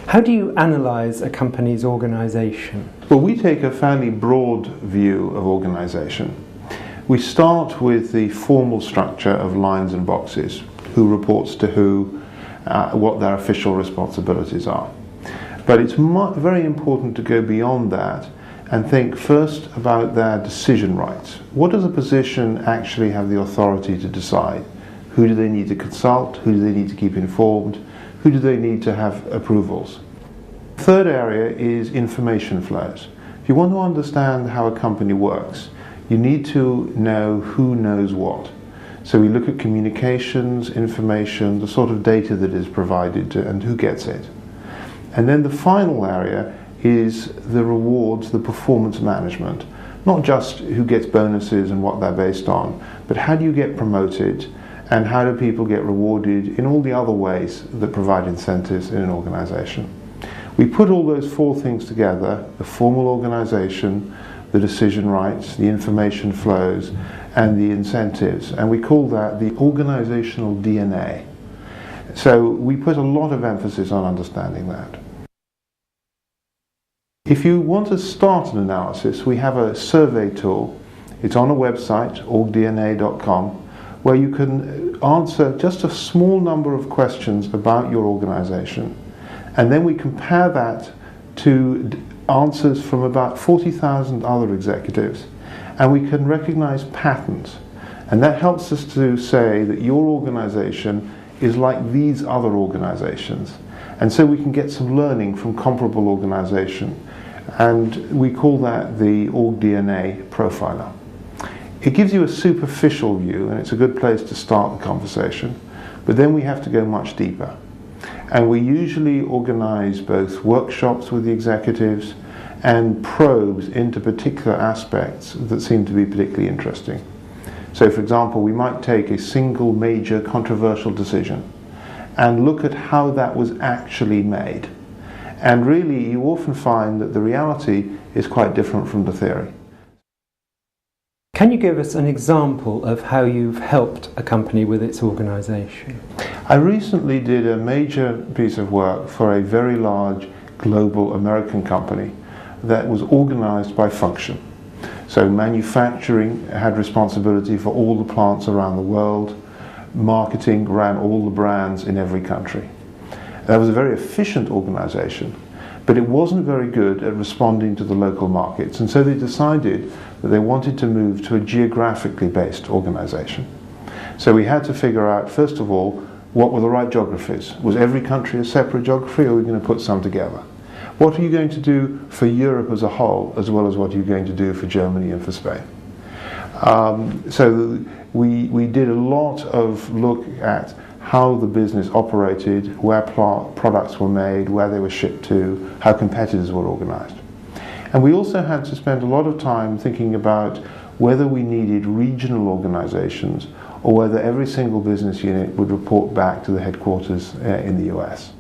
How do you analyse a company's organisation? Well, we take a fairly broad view of organisation. We start with the formal structure of lines and boxes, who reports to who, what their official responsibilities are. But it's very important to go beyond that and think first about their decision rights. What does a position actually have the authority to decide? Who do they need to consult? Who do they need to keep informed? Who do they need to have approvals? The third area is information flows. If you want to understand how a company works, you need to know who knows what. So we look at communications, information, the sort of data that is provided to, and who gets it. And then the final area is the rewards, the performance management. Not just who gets bonuses and what they're based on, but how do you get promoted and how do people get rewarded in all the other ways that provide incentives in an organization. We put all those four things together: the formal organization, the decision rights, the information flows, and the incentives, and we call that the organizational DNA. So we put a lot of emphasis on understanding that. If you want to start an analysis, we have a survey tool. It's on a website, orgdna.com, where you can answer just a small number of questions about your organization. And then we compare that to answers from about 40,000 other executives, and we can recognize patterns. And that helps us to say that your organization is like these other organizations. And so we can get some learning from comparable organization. And we call that the OrgDNA profiler. It gives you a superficial view, and it's a good place to start the conversation. But then we have to go much deeper. And we usually organize both workshops with the executives and probes into particular aspects that seem to be particularly interesting. So for example, we might take a single major controversial decision and look at how that was actually made. And really, you often find that the reality is quite different from the theory. Can you give us an example of how you've helped a company with its organisation? I recently did a major piece of work for a very large global American company that was organised by function. So manufacturing had responsibility for all the plants around the world. Marketing ran all the brands in every country. That was a very efficient organisation, but it wasn't very good at responding to the local markets, and so they decided that they wanted to move to a geographically based organisation. So we had to figure out, first of all, what were the right geographies? Was every country a separate geography, or are we going to put some together? What are you going to do for Europe as a whole, as well as what are you going to do for Germany and for Spain? So we did a lot of look at how the business operated, where products were made, where they were shipped to, how competitors were organized. And we also had to spend a lot of time thinking about whether we needed regional organizations or whether every single business unit would report back to the headquarters in the US.